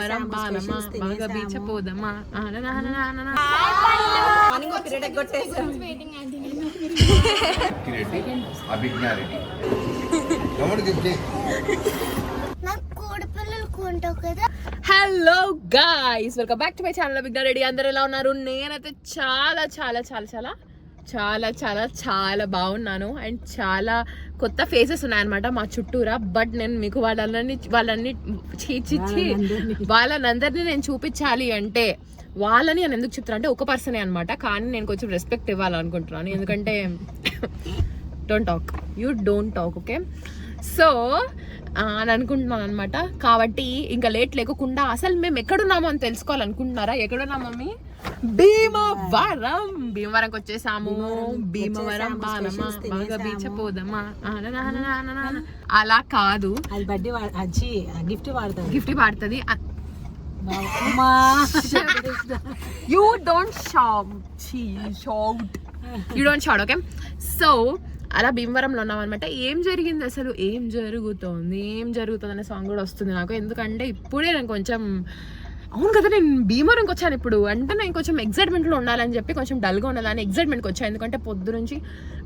భీమవరం బాలమా బాగా బీచ్ పోదమ్మా hello guys, welcome back to my channel బిగ్నా రెడీ. అందరు ఎలా ఉన్నారు? నేనైతే చాలా చాలా చాలా చాలా చాలా చాలా చాలా బాగున్నాను. అండ్ చాలా కొత్త ఫేసెస్ ఉన్నాయన్నమాట మా చుట్టూరా. బట్ నేను మీకు వాళ్ళని చీచిచ్చి వాళ్ళందరినీ నేను చూపించాలి అంటే వాళ్ళని నేను ఎందుకు చెప్తాను అంటే ఒక పర్సనే అనమాట. కానీ నేను కొంచెం రెస్పెక్ట్ ఇవ్వాలనుకుంటున్నాను, ఎందుకంటే don't talk, you don't talk, okay? So అని అనుకుంటున్నాను అనమాట. కాబట్టి ఇంకా లేట్ లేకుండా అసలు మేము ఎక్కడున్నామో అని తెలుసుకోవాలనుకుంటున్నారా? ఎక్కడున్నాం మమ్మీ? భీమవరంకి వచ్చేసాము. భీమవరం బాలమా బాగా బీచ్ పోదమ్మా అలా కాదు, గిఫ్ట్ వాడుతుంది. You don't shout, okay? So అలా భీమవరంలో ఉన్నాం అనమాట. ఏం జరిగింది అసలు, ఏం జరుగుతుంది అనే సాంగ్ కూడా వస్తుంది నాకు. ఎందుకంటే ఇప్పుడే నేను కొంచెం అవును కదా, నేను భీమవరంకి వచ్చాను ఇప్పుడు అంటే నేను కొంచెం ఎక్సైట్మెంట్లో ఉండాలని చెప్పి కొంచెం డల్గా ఉండాలని ఎక్సైట్మెంట్కి వచ్చాను. ఎందుకంటే పొద్దు నుంచి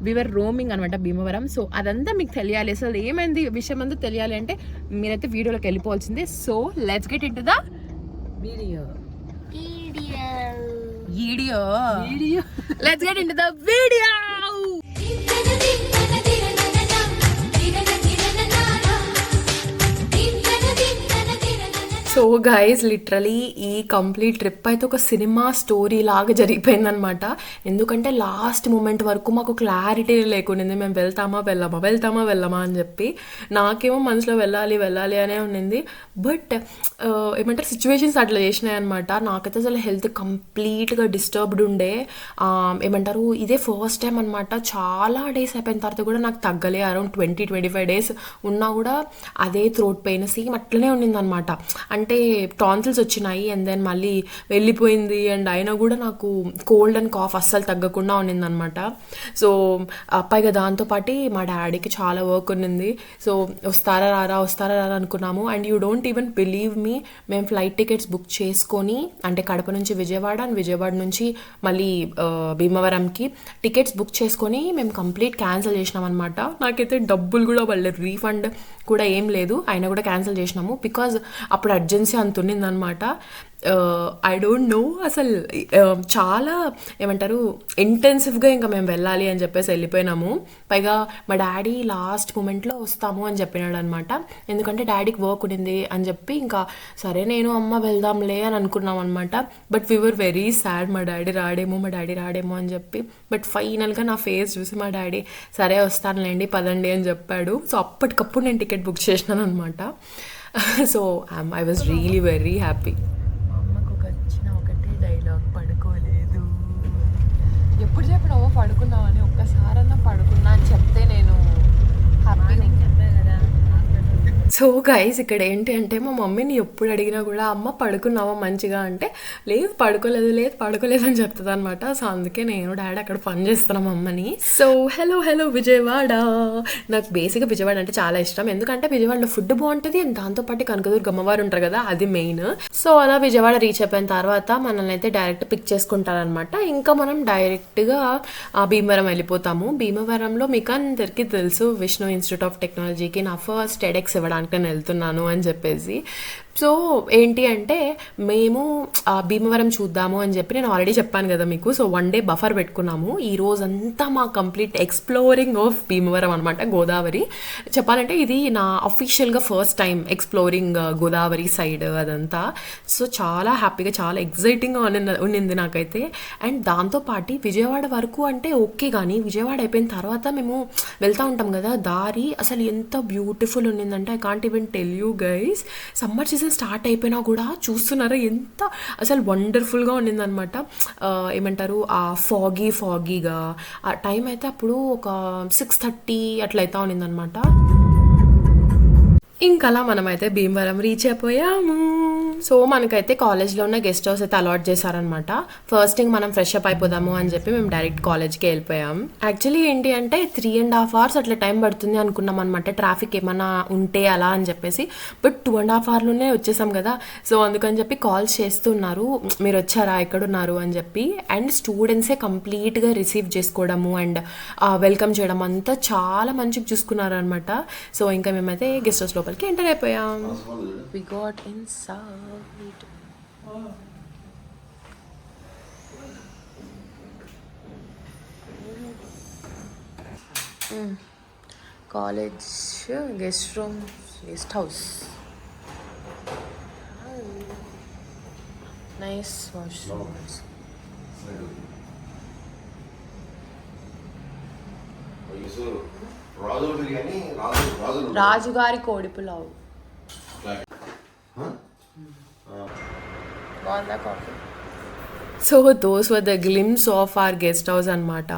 వీఆర్ రోమింగ్ అనమాట భీమవరం. సో అదంతా మీకు తెలియాలి, అసలు ఏమైంది విషయం అంతా తెలియాలి అంటే మీరైతే వీడియోలోకి వెళ్ళిపోవాల్సిందే. So let's get into the video. Let's get into the video. So guys, literally ఈ కంప్లీట్ ట్రిప్ అయితే ఒక సినిమా స్టోరీ లాగా జరిగిపోయిందనమాట. ఎందుకంటే లాస్ట్ మూమెంట్ వరకు మాకు క్లారిటీ లేకుండింది, మేము వెళ్తామా అని చెప్పి. నాకేమో మనసులో వెళ్ళాలి అనే ఉండింది. బట్ ఏమంటారు, సిచ్యువేషన్స్ అట్లా చేసినాయి అనమాట. నాకైతే అసలు హెల్త్ కంప్లీట్గా డిస్టర్బ్డ్ ఉండే. ఏమంటారు, ఇదే ఫస్ట్ టైం అనమాట. చాలా డేస్ అయిపోయిన తర్వాత కూడా నాకు తగ్గలే. అరౌండ్ 20-25 డేస్ ఉన్నా కూడా అదే థ్రోట్ పెయిన్ సేమ్ అట్లనే ఉండింది అనమాట. అంటే టాన్సిల్స్ వచ్చినాయి అండ్ దెన్ మళ్ళీ వెళ్ళిపోయింది. అండ్ అయినా కూడా నాకు కోల్డ్ అండ్ కాఫ్ అస్సలు తగ్గకుండా ఉన్నిందనమాట. సో పైగా దాంతోపాటు మా డాడీకి చాలా వర్క్ ఉన్నింది. సో వస్తారా రారా అనుకున్నాము. And you don't even believe me, మేము ఫ్లైట్ టికెట్స్ బుక్ చేసుకొని అంటే కడప నుంచి విజయవాడ అండ్ విజయవాడ నుంచి మళ్ళీ భీమవరంకి టికెట్స్ బుక్ చేసుకొని మేము కంప్లీట్ క్యాన్సిల్ చేసినాం అనమాట. నాకైతే డబ్బులు కూడా వాళ్ళ రీఫండ్ కూడా ఏం లేదు, అయినా కూడా క్యాన్సిల్ చేసినాము. బికాజ్ అప్పుడు అర్జెన్సీ అంత ఉన్నిందనమాట. ఐ డోంట్ నో అసలు చాలా ఏమంటారు ఇంటెన్సివ్గా ఇంకా మేము వెళ్ళాలి అని చెప్పేసి వెళ్ళిపోయినాము. పైగా మా డాడీ లాస్ట్ మూమెంట్లో వస్తాము అని చెప్పినాడు అనమాట. ఎందుకంటే డాడీకి వర్క్ ఉండింది అని చెప్పి ఇంకా సరే నేను అమ్మ వెళ్దాంలే అని అనుకున్నాం అనమాట. But we were very sad, మా డాడీ రాడేమో అని చెప్పి. బట్ ఫైనల్గా నా ఫేస్ చూసి మా డాడీ సరే వస్తానులేండి పదండి అని చెప్పాడు. సో అప్పటికప్పుడు నేను టికెట్ బుక్ చేసినాను అనమాట. So I was really very happy. మా అమ్మకు వచ్చిన ఒకటే డైలాగ్, పడుకోలేదు. ఎప్పుడు చెప్పినావో పడుకున్నావని, ఒక్కసారన్నా పడుకున్నా అని చెప్తే నేను హ్యాపీ చెప్పాను కదా. సో గైస్, ఇక్కడ ఏంటి అంటే మా మమ్మీని ఎప్పుడు అడిగినా కూడా అమ్మ పడుకున్నావా మంచిగా అంటే లేదు పడుకోలేదు అని చెప్తుంది అనమాట. సో అందుకే నేను డాడీ అక్కడ పని చేస్తున్నాం అమ్మని. So hello Vijayawada. నాకు బేసిక్గా విజయవాడ అంటే చాలా ఇష్టం, ఎందుకంటే విజయవాడలో ఫుడ్ బాగుంటుంది అండ్ దాంతోపాటు కనకదుర్గ అమ్మవారు ఉంటారు కదా, అది మెయిన్. సో అలా విజయవాడ రీచ్ అయిపోయిన తర్వాత మనల్ని అయితే డైరెక్ట్ పిక్ చేసుకుంటారనమాట. ఇంకా మనం డైరెక్ట్గా భీమవరం వెళ్ళిపోతాము. భీమవరంలో మీకు అందరికీ తెలుసు విష్ణు ఇన్స్టిట్యూట్ ఆఫ్ టెక్నాలజీకి నా ఫస్ట్ TEDx ఇవ్వడానికి నేను వెళ్తున్నాను అని చెప్పేసి. సో ఏంటి అంటే మేము భీమవరం చూద్దాము అని చెప్పి నేను ఆల్రెడీ చెప్పాను కదా మీకు. సో 1 డే బఫర్ పెట్టుకున్నాము. ఈ రోజంతా మా కంప్లీట్ ఎక్స్ప్లోరింగ్ ఆఫ్ భీమవరం అనమాట, గోదావరి. చెప్పాలంటే ఇది నా అఫీషియల్గా first time exploring Godavari side అదంతా. సో చాలా హ్యాపీగా చాలా ఎగ్జైటింగ్గా ఉన్నింది నాకైతే. అండ్ దాంతోపాటు విజయవాడ వరకు అంటే ఓకే, కానీ విజయవాడ అయిపోయిన తర్వాత మేము వెళ్తూ ఉంటాం కదా, దారి అసలు ఎంత బ్యూటిఫుల్ ఉన్నిందంటే I can't even tell you guys. Summer season start అయిపోయినా కూడా చూస్తున్నారా ఎంత అసలు వండర్ఫుల్గా ఉండిందనమాట. ఏమంటారు, ఆ ఫాగీగా ఆ టైం అయితే అప్పుడు ఒక 6:30 అట్లా అవుతా ఉన్నిందనమాట. ఇంకా అలా మనమైతే భీమవరం రీచ్ అయిపోయాము. సో మనకైతే కాలేజ్లో ఉన్న గెస్ట్ హౌస్ అయితే అలాట్ చేశారనమాట. ఫస్ట్ థింగ్ మనం ఫ్రెష్ అప్ అయిపోదాము అని చెప్పి మేము డైరెక్ట్ కాలేజ్కి వెళ్ళిపోయాం. యాక్చువల్లీ ఏంటి అంటే 3.5 hours అట్లా టైం పడుతుంది అనుకున్నాం అనమాట, ట్రాఫిక్ ఏమన్నా ఉంటే అలా అని చెప్పేసి. బట్ 2.5 hourలోనే వచ్చేసాం కదా. సో అందుకని చెప్పి కాల్స్ చేస్తున్నారు, మీరు వచ్చారా, ఎక్కడున్నారు అని చెప్పి. అండ్ స్టూడెంట్సే కంప్లీట్గా రిసీవ్ చేసుకోవడము అండ్ వెల్కమ్ చేయడం అంతా చాలా మంచిగా చూసుకున్నారు అనమాట. సో ఇంకా మేమైతే గెస్ట్ హౌస్ లోపలికి ఎంటర్ అయిపోయాం. We got inside. College guest room, guest house. Nice washrooms. రాజుగారి కోడి పులావ్. బాగుందా coffee? So those were the glimpse of our guest house అనమాట.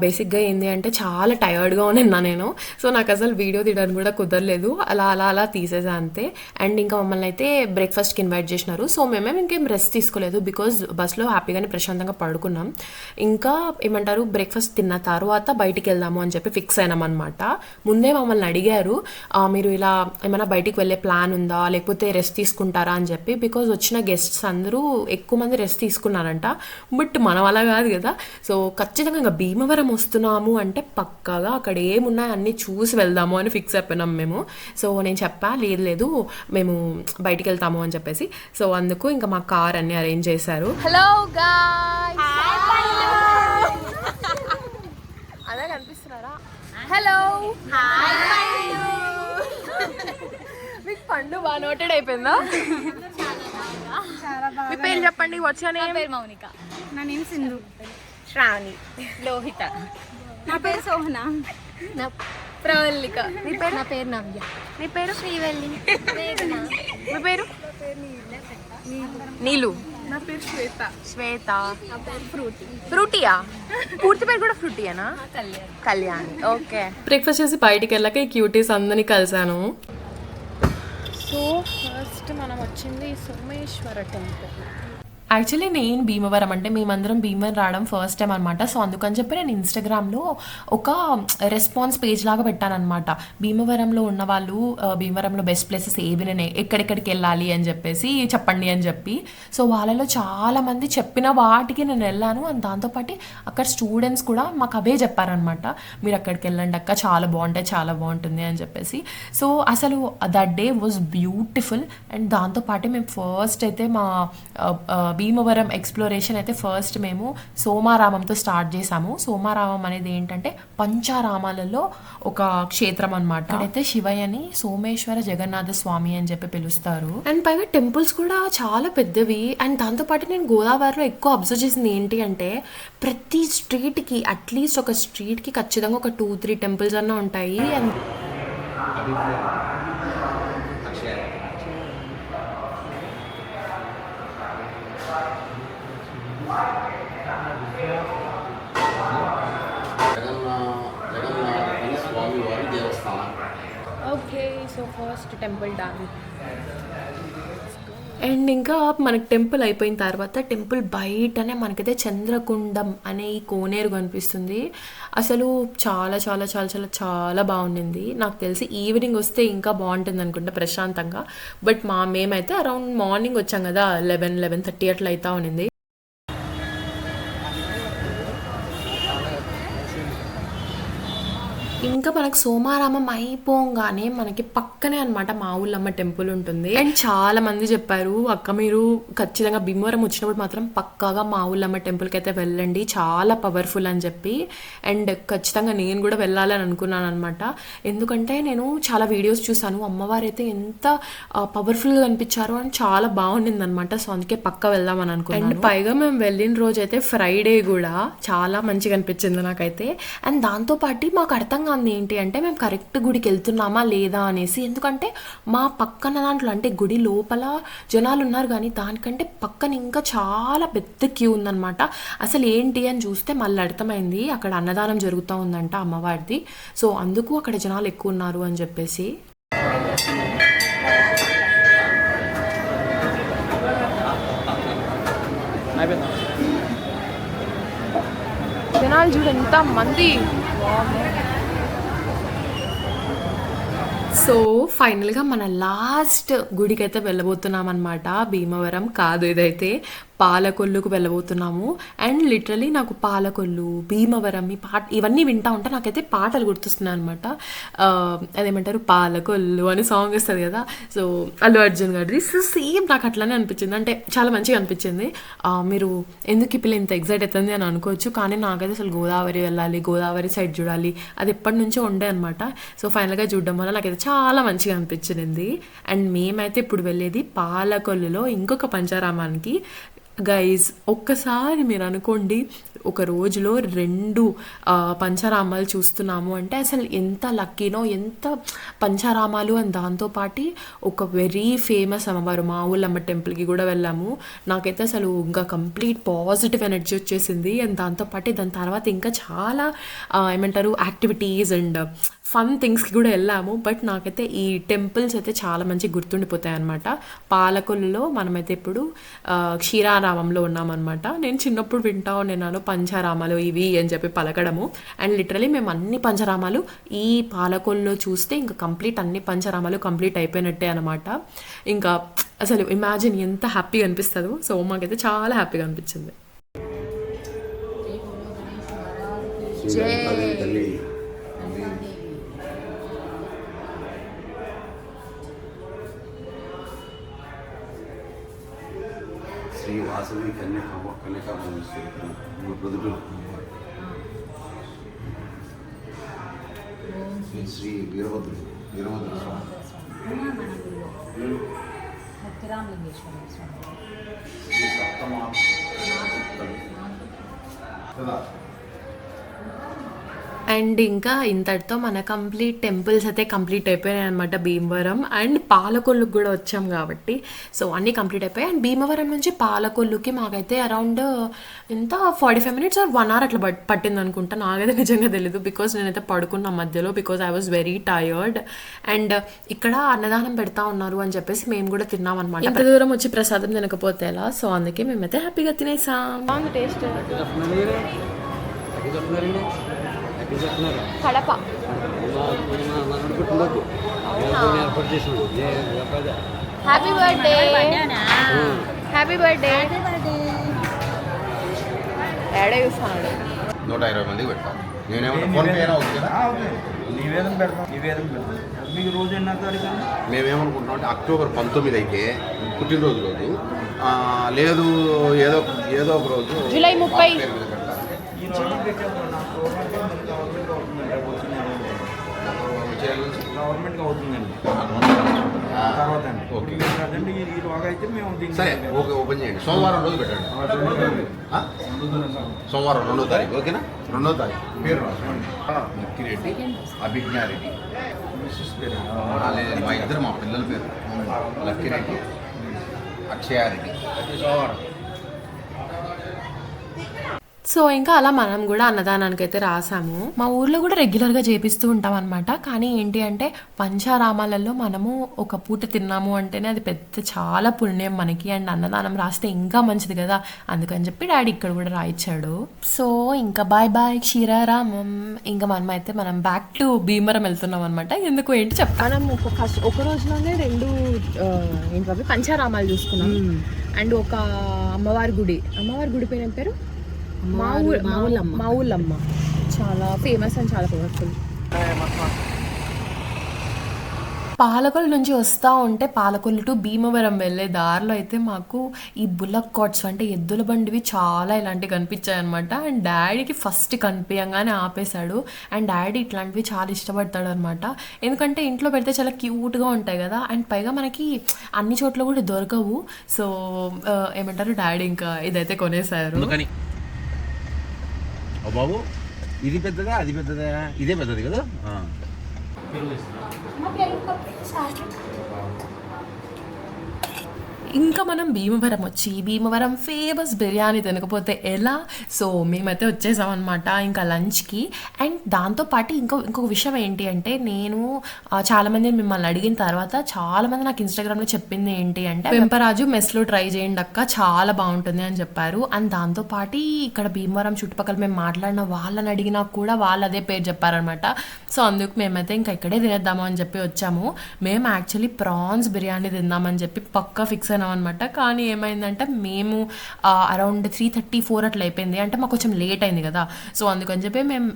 బేసిక్గా ఏంటి అంటే చాలా టయర్డ్గా ఉన్నా నేను. సో నాకు అసలు వీడియో తీయడానికి కూడా కుదరలేదు, అలా అలా అలా తీసేసా అంతే. అండ్ ఇంకా మమ్మల్ని అయితే బ్రేక్ఫాస్ట్కి ఇన్వైట్ చేసినారు. సో మేమేం ఇంకేం రెస్ట్ తీసుకోలేదు, బికాజ్ బస్లో హ్యాపీగానే ప్రశాంతంగా పడుకున్నాం. ఇంకా ఏమంటారు, బ్రేక్ఫాస్ట్ తిన్న తర్వాత బయటికి వెళ్దాము అని చెప్పి ఫిక్స్ అయినాం అనమాట. ముందే మమ్మల్ని అడిగారు, మీరు ఇలా ఏమైనా బయటికి వెళ్ళే ప్లాన్ ఉందా, లేకపోతే రెస్ట్ తీసుకుంటారా అని చెప్పి. బికాజ్ వచ్చిన గెస్ట్స్ అందరూ ఎక్కువ మంది రెస్ట్ తీసుకున్నారంట. బట్ మనం అలా కాదు కదా. సో ఖచ్చితంగా ఇంకా భీమవరం వస్తున్నాము అంటే పక్కాగా అక్కడ ఏమున్నాయి అన్నీ చూసి వెళ్దాము అని ఫిక్స్ అయిపోయినాం మేము. సో నేను చెప్పా, లేదు మేము బయటికి వెళ్తాము అని చెప్పేసి. సో అందుకు ఇంకా మా కార్ అన్ని అరేంజ్ చేశారు. హలో గాయ్స్, అలా కనిపిస్తున్నారా? హలో, మీకు పండు బాగా నోటెడ్ అయిపోయిందా? మీ పేరు చెప్పండి. వచ్చా పేరు మౌనిక. నా నేమ్ సింధు. శ్రావణి. లోహిత. నా పేరు సోహన. నా ప్రవల్లిక. మీ పేరు? నా పేరు నవ్య. మీ పేరు? శ్రీవల్లి. మీ పేరు? నీలు. నా పేరు శ్వేత. శ్వేత. నా పేరు ఫ్రూటీ. ఫ్రూటీయా? పూర్తి పేరు కూడా ఫ్రూటీయేనా? కళ్యాణి. ఓకే. బ్రేక్ఫాస్ట్ చేసి బయటికి వెళ్ళాక ఈ క్యూటీస్ అందరినీ కలిసాను. సో ఫస్ట్ మనం వచ్చింది సోమేశ్వర టెంపుల్. యాక్చువల్లీ నేను భీమవరం అంటే మేమందరం భీమవరం రావడం ఫస్ట్ టైం అనమాట. సో అందుకని చెప్పి నేను ఇన్స్టాగ్రామ్లో ఒక రెస్పాన్స్ పేజ్ లాగా పెట్టానమాట. భీమవరంలో ఉన్న వాళ్ళు భీమవరంలో బెస్ట్ ప్లేసెస్ ఏవినే, ఎక్కడెక్కడికి వెళ్ళాలి అని చెప్పేసి చెప్పండి అని చెప్పి. సో వాళ్ళలో చాలామంది చెప్పిన వాటికి నేను వెళ్ళాను. అండ్ దాంతోపాటు అక్కడ స్టూడెంట్స్ కూడా మాకు అవే చెప్పారనమాట, మీరు అక్కడికి వెళ్ళండి అక్క, చాలా బాగుంటాయి, చాలా బాగుంటుంది అని చెప్పేసి. సో అసలు that day was beautiful. And దాంతోపాటు మేము ఫస్ట్ అయితే మా భీమవరం ఎక్స్ప్లోరేషన్ అయితే ఫస్ట్ మేము సోమారామంతో స్టార్ట్ చేసాము. సోమారామం అనేది ఏంటంటే పంచారామాలలో ఒక క్షేత్రం అనమాట. అక్కడైతే శివయ్యని సోమేశ్వర జగన్నాథ స్వామి అని చెప్పి పిలుస్తారు. అండ్ పైగా టెంపుల్స్ కూడా చాలా పెద్దవి. అండ్ దాంతోపాటు నేను గోదావరిలో ఎక్కువ అబ్జర్వ్ చేసింది ఏంటి అంటే ప్రతి స్ట్రీట్కి అట్లీస్ట్ ఒక స్ట్రీట్కి ఖచ్చితంగా ఒక 2-3 టెంపుల్స్ అన్నా ఉంటాయి. And okay, so first temple done. And ఇంకా మనకి టెంపుల్ అయిపోయిన తర్వాత టెంపుల్ బయటనే మనకైతే చంద్రకుండం అనే ఈ కోనేరు కనిపిస్తుంది. అసలు చాలా చాలా చాలా చాలా చాలా బాగుండింది. నాకు తెలిసి ఈవినింగ్ వస్తే ఇంకా బాగుంటుంది అనుకుంటా ప్రశాంతంగా. బట్ మేమైతే అరౌండ్ మార్నింగ్ వచ్చాం కదా, 11-11:30 అట్లా అవుతా ఉన్నింది. ఇంకా మనకు సోమారామం అయిపోగానే మనకి పక్కనే అనమాట మా ఊళ్ళమ్మ టెంపుల్ ఉంటుంది. అండ్ చాలా మంది చెప్పారు, అక్క మీరు ఖచ్చితంగా భీమవరం వచ్చినప్పుడు మాత్రం పక్కాగా మా ఊళ్ళమ్మ టెంపుల్కి అయితే వెళ్ళండి, చాలా పవర్ఫుల్ అని చెప్పి. అండ్ ఖచ్చితంగా నేను కూడా వెళ్ళాలని అనుకున్నాను అనమాట. ఎందుకంటే నేను చాలా వీడియోస్ చూసాను, అమ్మవారు అయితే ఎంత పవర్ఫుల్గా కనిపించారు అని చాలా బాగుండింది అనమాట. సో అందుకే పక్క వెళ్దామని అనుకున్నాను. అండ్ పైగా మేము వెళ్ళిన రోజు అయితే ఫ్రైడే కూడా చాలా మంచిగా అనిపించింది నాకైతే. అండ్ దాంతోపాటు మాకు అర్థం కాదు ఏంటి అంటే మేము కరెక్ట్ గుడికి వెళ్తున్నామా లేదా అనేసి. ఎందుకంటే మా పక్కన దాంట్లో అంటే గుడి లోపల జనాలు ఉన్నారు కానీ దానికంటే పక్కన ఇంకా చాలా పెద్ద క్యూ ఉందన్నమాట. అసలు ఏంటి అని చూస్తే మళ్ళీ అర్థమైంది, అక్కడ అన్నదానం జరుగుతూ ఉందంట అమ్మవారిది. సో అందుకు అక్కడ జనాలు ఎక్కువ ఉన్నారు అని చెప్పేసి. జనాలు చూడు ఎంత మంది. సో ఫైనల్గా మన లాస్ట్ గుడికి అయితే వెళ్ళబోతున్నాం అనమాట. భీమవరం కాదు, ఇదైతే పాలకొల్లుకు వెళ్ళబోతున్నాము. అండ్ లిటరలీ నాకు పాలకొల్లు, భీమవరం ఇవన్నీ వింటా ఉంటే నాకైతే పాటలు గుర్తొస్తున్నాయి అనమాట. అదేమంటారు, పాలకొల్లు అని సాంగ్ వస్తుంది కదా, సో అల్లు అర్జున్ గారిది. సో సేమ్ నాకు అట్లానే అనిపించింది, అంటే చాలా మంచిగా అనిపించింది. మీరు ఎందుకు ఈ పిల్ల ఇంత ఎగ్జైట్ అవుతుంది అని అనుకోవచ్చు, కానీ నాకైతే అసలు గోదావరి వెళ్ళాలి, గోదావరి సైడ్ చూడాలి, అది ఎప్పటి నుంచో ఉండే అనమాట. సో ఫైనల్గా చూడడం వల్ల నాకైతే చాలా మంచిగా అనిపించింది. అండ్ మేమైతే ఇప్పుడు వెళ్ళేది పాలకొల్లులో ఇంకొక పంచారామానికి. గైజ్ ఒక్కసారి మీరు అనుకోండి, ఒక రోజులో 2 పంచారామాలు చూస్తున్నాము అంటే అసలు ఎంత లక్కీనో, ఎంత పంచారామాలు. అని దాంతోపాటు ఒక వెరీ ఫేమస్ అమ్మవారు మా ఊళ్ళమ్మ టెంపుల్కి కూడా వెళ్ళాము. నాకైతే అసలు ఇంకా కంప్లీట్ పాజిటివ్ ఎనర్జీ వచ్చేసింది. అండ్ దాంతోపాటు దాని తర్వాత ఇంకా చాలా ఏమంటారు యాక్టివిటీస్ అండ్ ఫన్ థింగ్స్కి కూడా వెళ్ళాము. బట్ నాకైతే ఈ టెంపుల్స్ అయితే చాలా మంచి గుర్తుండిపోతాయి అనమాట. పాలకొల్లులో మనమైతే ఇప్పుడు క్షీరారామంలో ఉన్నామన్నమాట. నేను చిన్నప్పుడు వింటా ఉన్నాను పంచారామాలు ఇవి అని చెప్పి పలకడము. అండ్ లిటరలీ మేము అన్ని పంచరామాలు ఈ పాలకొల్లులో చూస్తే ఇంకా కంప్లీట్ అన్ని పంచరామాలు కంప్లీట్ అయిపోయినట్టే అనమాట. ఇంకా అసలు ఇమాజిన్ ఎంత హ్యాపీగా అనిపిస్తుందో. సో మాకైతే చాలా హ్యాపీగా అనిపించింది. శ్రీ వాసవి కన్యకా ప్రొద్దుటూరు శ్రీ వీరభద్ర స్వామి శ్రీ సప్తమా కదా. అండ్ ఇంకా ఇంతటితో మన కంప్లీట్ టెంపుల్స్ అయితే కంప్లీట్ అయిపోయాయి అనమాట. భీమవరం అండ్ పాలకొల్లుకి కూడా వచ్చాం కాబట్టి సో అన్నీ కంప్లీట్ అయిపోయాయి. అండ్ భీమవరం నుంచి పాలకొల్లుకి మాకైతే అరౌండ్ ఎంత 45 minutes ఆర్ 1 hour అట్లా పట్టింది అనుకుంటా. నాకైతే నిజంగా తెలీదు, బికాజ్ నేనైతే పడుకున్న మధ్యలో, because I was very tired. And ఇక్కడ అన్నదానం పెడతా ఉన్నారు అని చెప్పేసి మేము కూడా తిన్నాం అనమాట. ఇంత దూరం వచ్చి ప్రసాదం తినకపోతే ఎలా, సో అందుకే మేమైతే హ్యాపీగా తినేసాం. బాగుంది taste. Kadapa happy birthday, happy birthday. ఏడా చూస్తున్నాడు. 120 మందికి పెట్టాం. నేనేమన్నా ఫోన్ పే అయినా ఓకే కదా. నివేదన పెడతాం. మీకు రోజు ఎన్నో తారీఖు? మేమేమనుకుంటున్నాం అంటే October 19 అయితే పుట్టినరోజు రోజు, లేదు ఏదో ఒక రోజు జూలై 30. ఈ రోజు పెట్టాము. నాకు గవర్నమెంట్కి అవుతుందండి తర్వాత అండి. ఓకే కదండి ఈ రోజు అయితే మేము సరే ఓకే, ఓపెన్ చేయండి. సోమవారం రోజు పెట్టండి. సోమవారం 2వ తారీఖు ఓకేనా? 2వ తారీఖు పేరు రాసుకోండి. లక్కిరెడ్డి, అభిజ్ఞారెడ్డి. లేదండి, మా పిల్లల పేరు లక్కిరెడ్డి, అక్షయారెడ్డి. సోమవారం. సో ఇంకా అలా మనం కూడా అన్నదానానికి అయితే రాసాము. మా ఊర్లో కూడా రెగ్యులర్గా చేపిస్తూ ఉంటాం అనమాట. కానీ ఏంటి అంటే పంచారామాలలో మనము ఒక పూట తిన్నాము అంటేనే అది పెద్ద చాలా పుణ్యం మనకి. అండ్ అన్నదానం రాస్తే ఇంకా మంచిది కదా, అందుకని చెప్పి డాడీ ఇక్కడ కూడా రాయించాడు. సో ఇంకా బాయ్ బాయ్ క్షీరారామం. ఇంకా మనం బ్యాక్ టు భీమవరం వెళ్తున్నాం అనమాట. ఎందుకు ఏంటి చెప్తాను. ఒక రోజులోనే 2 పంచారామాలు చూసుకున్నాం. అండ్ ఒక అమ్మవారి గుడి పేరు మా ఊళ్ళమ్మ, చాలా ఫేమస్ అండ్ చాలా పవర్ఫుల్. పాలకొల్లు నుంచి వస్తూ ఉంటే పాలకొల్లు టు భీమవరం వెళ్ళే దారిలో అయితే మాకు ఈ బుల్లక్ కార్ట్స్ అంటే ఎద్దుల బండివి చాలా ఇలాంటివి కనిపించాయి అనమాట. అండ్ డాడీకి ఫస్ట్ కనిపించగానే ఆపేశాడు. అండ్ డాడీ ఇట్లాంటివి చాలా ఇష్టపడతాడు అనమాట, ఎందుకంటే ఇంట్లో పెడితే చాలా క్యూట్గా ఉంటాయి కదా. అండ్ పైగా మనకి అన్ని చోట్ల కూడా దొరకవు. సో ఏమంటారు, డాడీ ఇంకా ఇదైతే కొనేసారు. బాబు ఇది పెద్దదా అది పెద్దదా? ఇదే పెద్దది కదా. ఇంకా మనం భీమవరం వచ్చి భీమవరం ఫేమస్ బిర్యానీ తినకపోతే ఎలా? సో మేమైతే వచ్చేసాం అనమాట ఇంకా లంచ్కి. అండ్ దాంతోపాటు ఇంకొక విషయం ఏంటి అంటే, నేను చాలామంది మిమ్మల్ని అడిగిన తర్వాత చాలామంది నాకు ఇన్స్టాగ్రామ్లో చెప్పింది ఏంటి అంటే, వెంపరాజు మెస్లో ట్రై చేయండి అక్క, చాలా బాగుంటుంది అని చెప్పారు. అండ్ దాంతోపాటు ఇక్కడ భీమవరం చుట్టుపక్కల మేము మాట్లాడిన వాళ్ళని అడిగినా కూడా వాళ్ళు అదే పేరు చెప్పారనమాట. సో అందుకు మేమైతే ఇంకా ఇక్కడే తినేద్దాము అని చెప్పి వచ్చాము. మేము యాక్చువల్లీ ప్రాన్స్ బిర్యానీ తిందామని చెప్పి పక్కా ఫిక్స్ అయినాం అనమాట. కానీ ఏమైందంటే మేము అరౌండ్ 3:34 అట్లా అయిపోయింది, అంటే మాకు కొంచెం లేట్ అయింది కదా. సో అందుకని చెప్పి మేము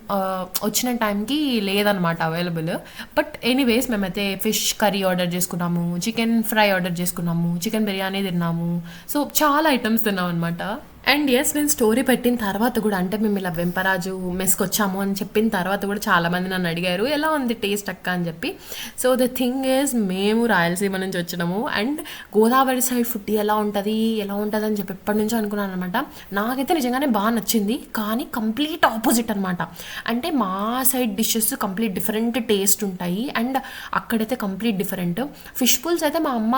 వచ్చిన టైంకి లేదనమాట అవైలబుల్. బట్ ఎనీవేస్ మేమైతే ఫిష్ కర్రీ ఆర్డర్ చేసుకున్నాము, చికెన్ ఫ్రై ఆర్డర్ చేసుకున్నాము, చికెన్ బిర్యానీ తిన్నాము. సో చాలా ఐటమ్స్ తిన్నాం అనమాట. అండ్ ఎస్, నేను స్టోరీ పెట్టిన తర్వాత కూడా, అంటే మేము ఇలా వెంపరాజు మెస్కి వచ్చాము అని చెప్పిన తర్వాత కూడా చాలామంది నన్ను అడిగారు ఎలా ఉంది టేస్ట్ అక్క అని చెప్పి. సో ద థింగ్ ఈజ్, మేము రాయలసీమ నుంచి వచ్చినాము అండ్ గోదావరి సైడ్ ఫుడ్ ఎలా ఉంటుంది అని చెప్పి ఎప్పటి నుంచో అనుకున్నాను అనమాట. నాకైతే నిజంగానే బాగా నచ్చింది, కానీ కంప్లీట్ ఆపోజిట్ అనమాట. అంటే మా side dishes complete different taste ఉంటాయి అండ్ అక్కడైతే కంప్లీట్ డిఫరెంట్. ఫిష్ పుల్స్ అయితే మా అమ్మ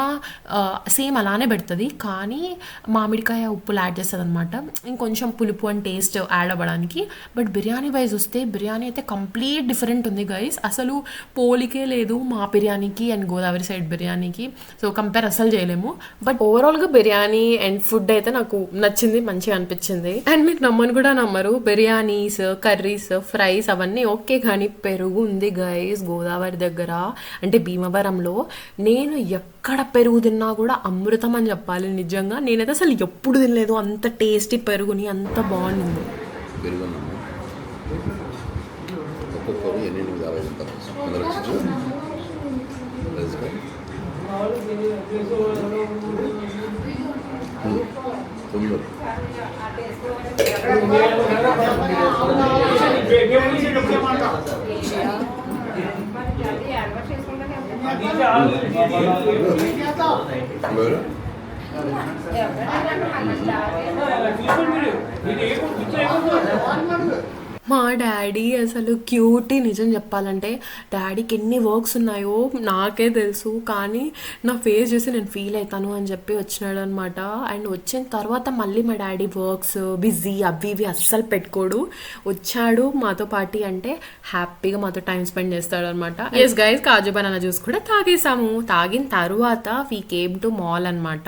సేమ్ అలానే పెడుతుంది, కానీ మామిడికాయ ఉప్పులు యాడ్ చేస్తుంది అనమాట, ఇంకొంచెం పులుపు అండ్ టేస్ట్ యాడ్ అవ్వడానికి. బట్ బిర్యానీ వైజ్ వస్తే బిర్యానీ అయితే కంప్లీట్ డిఫరెంట్ ఉంది గైస్. అసలు పోలికే లేదు మా బిర్యానీకి అండ్ గోదావరి సైడ్ బిర్యానీకి. సో కంపేర్ అసలు చేయలేము. బట్ ఓవరాల్గా బిర్యానీ అండ్ ఫుడ్ అయితే నాకు నచ్చింది, మంచిగా అనిపించింది. అండ్ మీకు నమ్మని కూడా నమ్మరు, బిర్యానీస్, కర్రీస్, ఫ్రైస్ అవన్నీ ఓకే, కానీ పెరుగు ఉంది గైస్ గోదావరి దగ్గర, అంటే భీమవరంలో. నేను ఎక్కడ పెరుగు తిన్నా కూడా అమృతం అని చెప్పాలి. నిజంగా నేనైతే అసలు ఎప్పుడు తినలేదు అంత టేస్టీ పెరుగుని, అంత బాగుంది. పెరుగున్నాము ఒక్కొక్కరు 850 ఉంటారు అందరూ వచ్చి మా డాడీ అసలు క్యూటీ. నిజం చెప్పాలంటే డాడీకి ఎన్ని వర్క్స్ ఉన్నాయో నాకే తెలుసు, కానీ నా ఫేస్ చూసి నేను ఫీల్ అవుతాను అని చెప్పి వచ్చినాడు అనమాట. అండ్ వచ్చిన తర్వాత మళ్ళీ మా డాడీ వర్క్స్ బిజీ అవి ఇవి అస్సలు పెట్టుకోడు. వచ్చాడు మాతో పార్టీ అంటే హ్యాపీగా మాతో టైం స్పెండ్ చేస్తాడు అనమాట. ఎస్ గైస్, కాజు బనానా జ్యూస్ కూడా తాగేసాము. తాగిన తర్వాత వీ కేమ్ టు మాల్ అనమాట.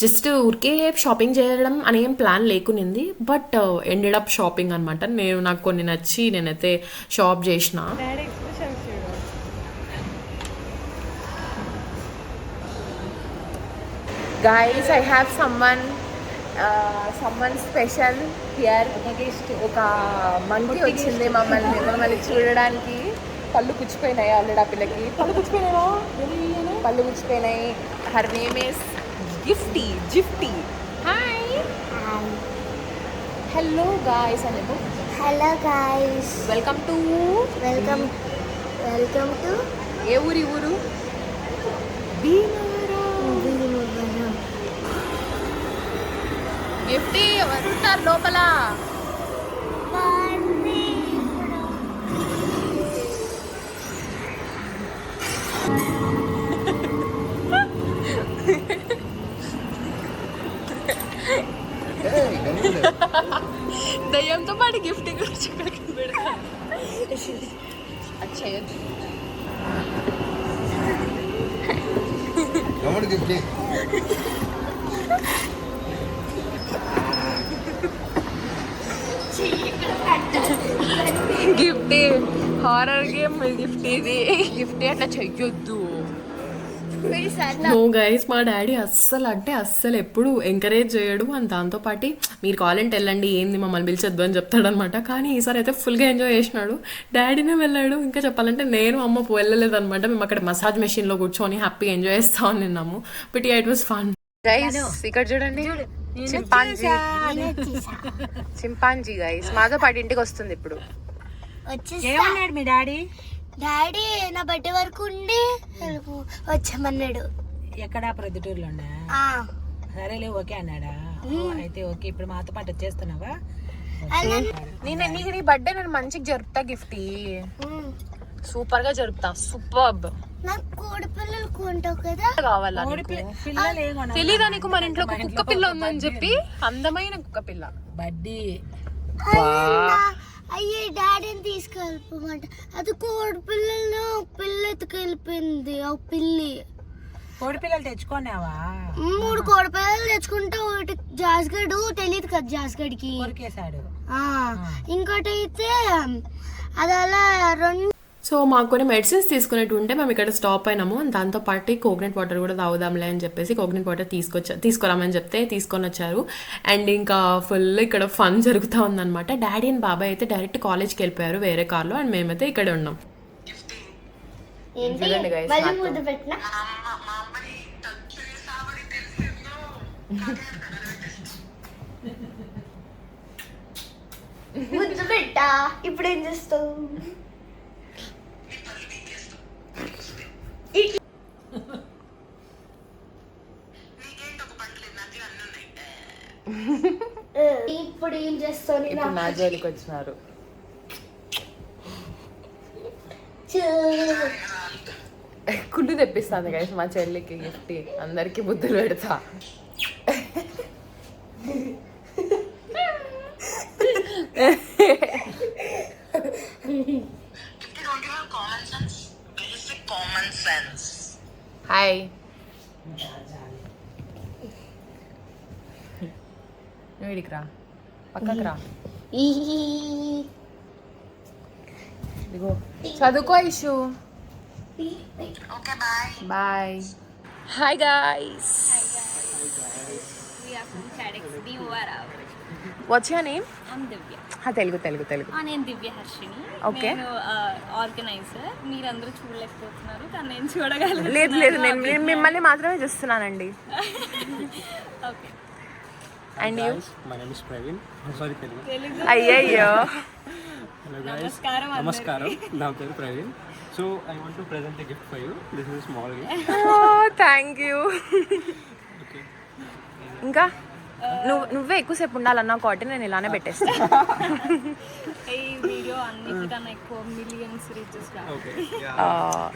జస్ట్ ఊరికే షాపింగ్ చేయడం అనేం ప్లాన్ లేకునింది, బట్ ఎండెడ్ అప్ షాపింగ్ అనమాట. నాకు కొన్ని నచ్చి నేనైతే షాప్ చేసిన. Guys, I have someone special here. ఒక మంకీ వచ్చింది మమ్మల్ని చూడడానికి. పళ్ళు పుచ్చిపోయినాయి ఆల్రెడీ, ఆ పిల్లకి పళ్ళు పుచ్చిపోయినాయి. Her name is Gifty. Hi, hello guys అనేది. హలో గాయ్స్, వెల్కమ్ టు ఏ ఊరి ఊరు? భీమవరం. గిఫ్టీ ఎవరుంటారు లోపల? దయ్యంతో పాటు గిఫ్ట్ గురించి పెడతా. గిఫ్ట్ హారర్ గేమ్ గిఫ్ట్, ఇది గిఫ్ట్ అట్లా చెయ్యొద్దు. నో గైస్, మా డాడీ అస్సలు ఎప్పుడు ఎంకరేజ్ చేయడు. అండ్ దాంతోపాటు మీరు కావాలంటే వెళ్ళండి, ఏంది మమ్మల్ని పిలిచొద్దు అని చెప్తాడనమాట. కానీ ఈసారి అయితే ఫుల్గా ఎంజాయ్ చేసినాడు. డాడీనే వెళ్ళాడు. ఇంకా చెప్పాలంటే నేను అమ్మ వెళ్ళలేదనమాట. మేము అక్కడ మసాజ్ మెషిన్లో కూర్చొని హ్యాపీగా ఎంజాయ్ చేస్తా ఉన్నాము. But it was fun. Guys ఇక్కడ చూడండి, చింపాంజీ గైస్ మాతో పాటు ఇంటికి వస్తుంది ఇప్పుడు. ఏమన్నాడు మీ డాడీ? డాడీ నా బర్త్డే వరకు ఉండి వచ్చామన్నాడు. ఎక్కడ? ప్రొద్దుటూరులోనా? సరేలే, ఓకే అన్నాడా? అయితే ఓకే, ఇప్పుడు మాతో పాటు వచ్చేస్తున్నావా? నీకు నీ బర్త్డే నేను మంచిగా జరుపుతా గిఫ్టీ, సూపర్ గా జరుపుతా. సూపర్. నాకు కోడి పిల్లలు కొంటావు కదా. కావాలా పిల్లలు ఏం కొనాలి? తెలీదా నీకు మన ఇంట్లో ఒక కుక్క పిల్ల ఉందని చెప్పి? అందమైన కుక్క పిల్ల. బడ్డీ అయ్యే డాడీని తీసుకెళ్ళిపోమంట. అది కోడి పిల్లలు పిల్ల ఎత్తుకెళ్ళిపోయింది. ఆ పిల్లి కోడి పిల్లలు తెచ్చుకున్నావా? 3 కోడి పిల్లలు తెచ్చుకుంటే ఒకటి జాస్గడు తెలియదు కదా జాస్గడికి కొరికేశాడు. ఇంకోటి అయితే అది అలా 2. సో మాకు కొన్ని మెడిసిన్స్ తీసుకునేట్టు ఉంటే మేము ఇక్కడ స్టాప్ అయినాము. దాంతో పాటు కోకోనట్ వాటర్ కూడా తాగుదాంలే అని చెప్పేసి కోకోనట్ వాటర్ తీసుకురామని చెప్తే తీసుకొని వచ్చారు. అండ్ ఇంకా ఫుల్ ఇక్కడ ఫన్ జరుగుతూ ఉందన్నమాట. డాడీ అండ్ బాబాయ్ అయితే డైరెక్ట్ కాలేజ్కి వెళ్ళిపోయారు వేరే కార్లో. అండ్ మేమైతే ఇక్కడే ఉన్నాం. చూడండి guys, మళ్ళీ ముద్దు పెట్టినా ముద్దు పెట్టా. ఇప్పుడు ఏం చేస్తావు? ఇప్పుడు ఏం చేస్తావు? ఇప్పుడు నా జోలికి వచ్చినారు. కుళ్ళు తెప్పిస్తాను గైస్ మా చెల్లికి గిఫ్ట్. అందరికి బుద్ధులు పెడతా. హాయ్. నువ్వు ఇడికి రా, పక్కకు రా. ఇదిగో చదువుకో Ishu. Bye. Hi guys. We are from TEDx Divara. What's your name? I'm Divya. Telugu. నేను దివ్య హర్షిని. Okay. నేను ఆర్గనైజర్. మీరందరూ చూడలేకపోతున్నారు కానీ నేను చూడగలను. లేదు నేను మిమ్మల్ని మాత్రమే చూస్తున్నానండి. Okay. And you? My name is Praveen. Sorry Telugu. అయ్యయ్యో. Hello guys. నమస్కారం. నమస్కారం. నా పేరు Praveen. So I want to present a gift for you. This is small gift. Thank you. ఇంకా నువ్వే ఎక్కువసేపు ఉండాలన్నా కాబట్టి నేను ఇలానే పెట్టేస్తాను. ఈ వీడియో అన్నిటికన్నా ఎక్కువ మిలియన్స్ రీచెస్ రావాలి. Okay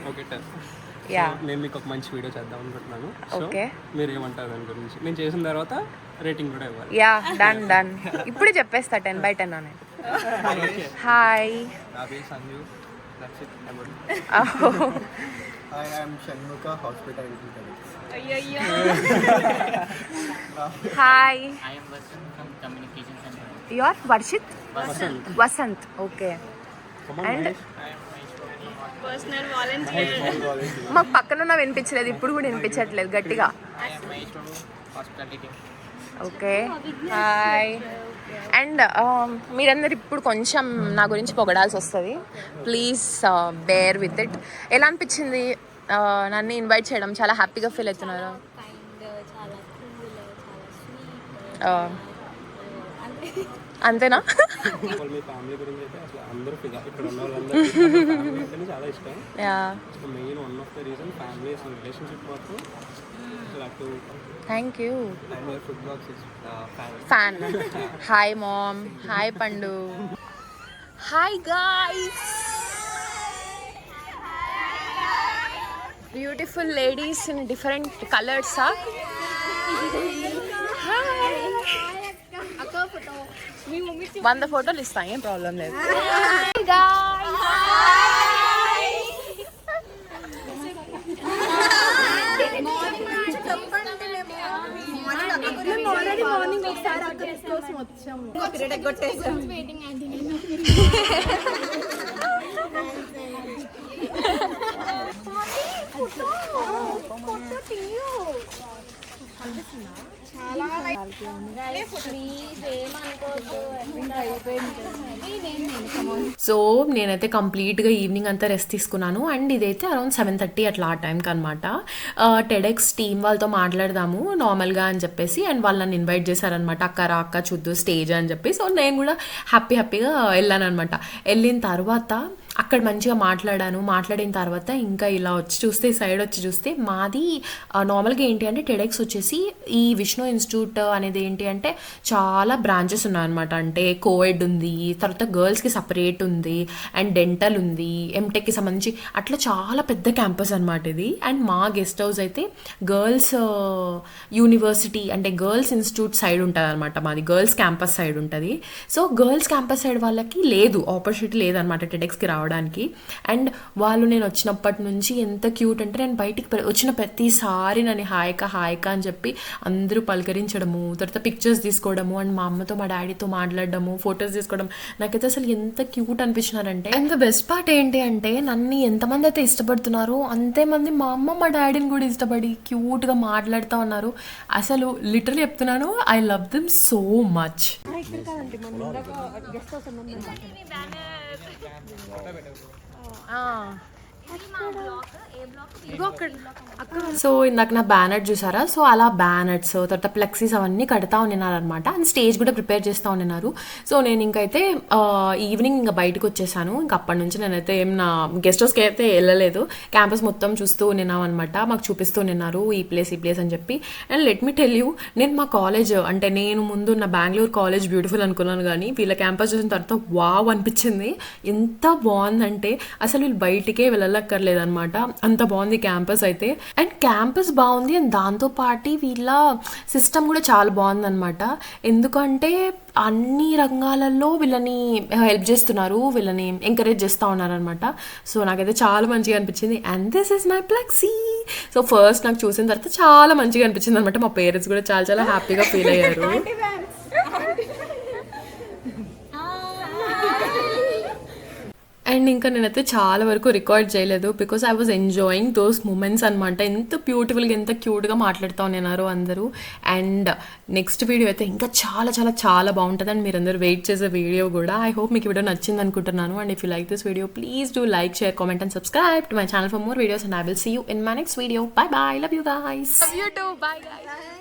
okay tell. యా నేను మీకు ఒక మంచి వీడియో చేద్దాం అనుకుంటున్నాను. సో ఓకే మీరు ఏమంటారు దాని గురించి? నేను చేసిన తర్వాత రేటింగ్ కూడా ఇవ్వాలి. Yeah done. ఇప్పుడే చెప్పేస్తా 10/10 అని. హాయ్. నా పేరు Sanju. That's it. I am Shanmuka, Hospitality Director. అయ్యయ్యో. Hi. I am Vasant from Communication Center. You are Varshith? Vasanth. Okay. And personal volunteer. మాకు పక్కన వినిపించలేదు, ఇప్పుడు కూడా వినిపించట్లేదు గట్టిగా. I am Mahesh Prabhu, Hospitality Team. Okay. Hi. And మీరందరు ఇప్పుడు కొంచెం నా గురించి పొగడాల్సి వస్తుంది. Please bear with it. ఎలా అనిపించింది నన్ను ఇన్వైట్ చేయడం? చాలా హ్యాపీగా ఫీల్ అవుతున్నారు? చాలా కూల్, చాలా స్వీట్. అంతేనా? మీ ఫ్యామిలీ గురించి అయితే అసలు అందరూ ఇక్కడ ఉన్న వాళ్ళందరూ చాలా ఇష్టం. Main one of the reason family అసలు రిలేషన్షిప్ మాత్రం అటు. Thank you. And your food blogs is fan. Hi mom. Hi Pandu. Hi guys. Beautiful ladies in different colours. 100 ఫోటోలు ఇస్తా, ఏం ప్రాబ్లం లేదు. సో నేనైతే కంప్లీట్గా ఈవినింగ్ అంతా రెస్ట్ తీసుకున్నాను. అండ్ ఇదైతే అరౌండ్ 7:30 అట్లా ఆ టైంకి అనమాట. టెడెక్స్ టీమ్ వాళ్ళతో మాట్లాడదాము నార్మల్గా అని చెప్పేసి, అండ్ వాళ్ళు నన్ను ఇన్వైట్ చేశారనమాట. అక్క చూద్దు స్టేజ్ అని చెప్పి. సో నేను కూడా హ్యాపీగా వెళ్ళాను అనమాట. వెళ్ళిన తర్వాత అక్కడ మంచిగా మాట్లాడిన తర్వాత ఇంకా ఇలా వచ్చి చూస్తే సైడ్ వచ్చి చూస్తే మాది నార్మల్గా ఏంటి అంటే టెడెక్స్ వచ్చేసి ఈ విష్ణు ఇన్స్టిట్యూట్ అనేది ఏంటి అంటే చాలా బ్రాంచెస్ ఉన్నాయన్నమాట. అంటే కోఎడ్ ఉంది, తర్వాత గర్ల్స్కి సపరేట్ ఉంది, అండ్ డెంటల్ ఉంది, ఎంటెక్కి సంబంధించి అట్లా చాలా పెద్ద క్యాంపస్ అనమాట ఇది. అండ్ మా గెస్ట్ హౌస్ అయితే గర్ల్స్ యూనివర్సిటీ అంటే గర్ల్స్ ఇన్స్టిట్యూట్ సైడ్ ఉంటుంది అనమాట. మాది గర్ల్స్ క్యాంపస్ సైడ్ ఉంటుంది. సో గర్ల్స్ క్యాంపస్ సైడ్ వాళ్ళకి లేదు ఆపర్చునిటీ లేదనమాట టెడెక్స్కి రావడానికి. అండ్ వాళ్ళు నేను వచ్చినప్పటి నుంచి ఎంత క్యూట్ అంటే నేను బయటికి వచ్చిన ప్రతిసారి నన్ను హాయిక అని చెప్పి అందరూ పలకరించడము, తర్వాత పిక్చర్స్ తీసుకోవడము, అండ్ మా అమ్మతో మా డాడీతో మాట్లాడడము, ఫొటోస్ తీసుకోవడం, నాకైతే అసలు ఎంత క్యూట్ అనిపించినారంటే. అండ్ ద బెస్ట్ పార్ట్ ఏంటి అంటే నన్ను ఎంతమంది అయితే ఇష్టపడుతున్నారో అంతేమంది మా అమ్మ మా డాడీని కూడా ఇష్టపడి క్యూట్గా మాట్లాడుతూ ఉన్నారు. అసలు లిటరలీ చెప్తున్నాను, I love them so much. So ఇందాక నా బ్యానర్ చూసారా, సో అలా బ్యానర్స్ తర్వాత ఫ్లెక్సీస్ అవన్నీ కడతా ఉన్నారు అనమాట. అండ్ స్టేజ్ కూడా ప్రిపేర్ చేస్తూ ఉన్నారు. సో నేను ఇంకైతే ఈవినింగ్ ఇంకా బయటకు వచ్చేసాను. ఇంకా అప్పటి నుంచి నేనైతే ఏం నా గెస్ట్ హౌస్కి అయితే వెళ్ళలేదు. క్యాంపస్ మొత్తం చూస్తూ ఉన్నాం అనమాట. మాకు చూపిస్తూ ఉన్నారు ఈ ప్లేస్ అని చెప్పి. And let me tell you, నేను మా కాలేజ్ అంటే నేను ముందు నా బెంగళూరు కాలేజ్ బ్యూటిఫుల్ అనుకున్నాను, కానీ వీళ్ళ క్యాంపస్ చూసిన తర్వాత వావ్ అనిపించింది. ఎంత బాగుందంటే అసలు వీళ్ళు బయటికే వెళ్ళక్కర్లేదు అనమాట, అంత బాగుంది క్యాంపస్ అయితే. అండ్ క్యాంపస్ బాగుంది అండ్ దాంతోపాటు వీళ్ళ సిస్టమ్ కూడా చాలా బాగుందన్నమాట. ఎందుకంటే అన్ని రంగాలలో వీళ్ళని హెల్ప్ చేస్తున్నారు, వీళ్ళని ఎంకరేజ్ చేస్తూ ఉన్నారనమాట. సో నాకైతే చాలా మంచిగా అనిపించింది. And this is my flexi. So first నాకు చూసిన తర్వాత చాలా మంచిగా అనిపించింది అనమాట. మా పేరెంట్స్ కూడా చాలా హ్యాపీగా ఫీల్ అయ్యారు. అండ్ ఇంకా నేనైతే చాలా వరకు రికార్డ్ చేయలేదు, because I was enjoying those moments అనమాట. ఎంత బ్యూటిఫుల్గా ఎంత క్యూట్గా మాట్లాడుతూ ఉన్నారు అందరూ. అండ్ నెక్స్ట్ వీడియో అయితే ఇంకా చాలా బాగుంటుంది. అండ్ మీరు అందరూ వెయిట్ చేసే వీడియో కూడా. ఐ హోప్ మీకు వీడియో నచ్చింది అనుకుంటున్నాను. And if you like this video please do like, share, comment and subscribe to my channel for more videos. And I will see you in my next video. Bye. Love you guys. Love you too. Bye guys.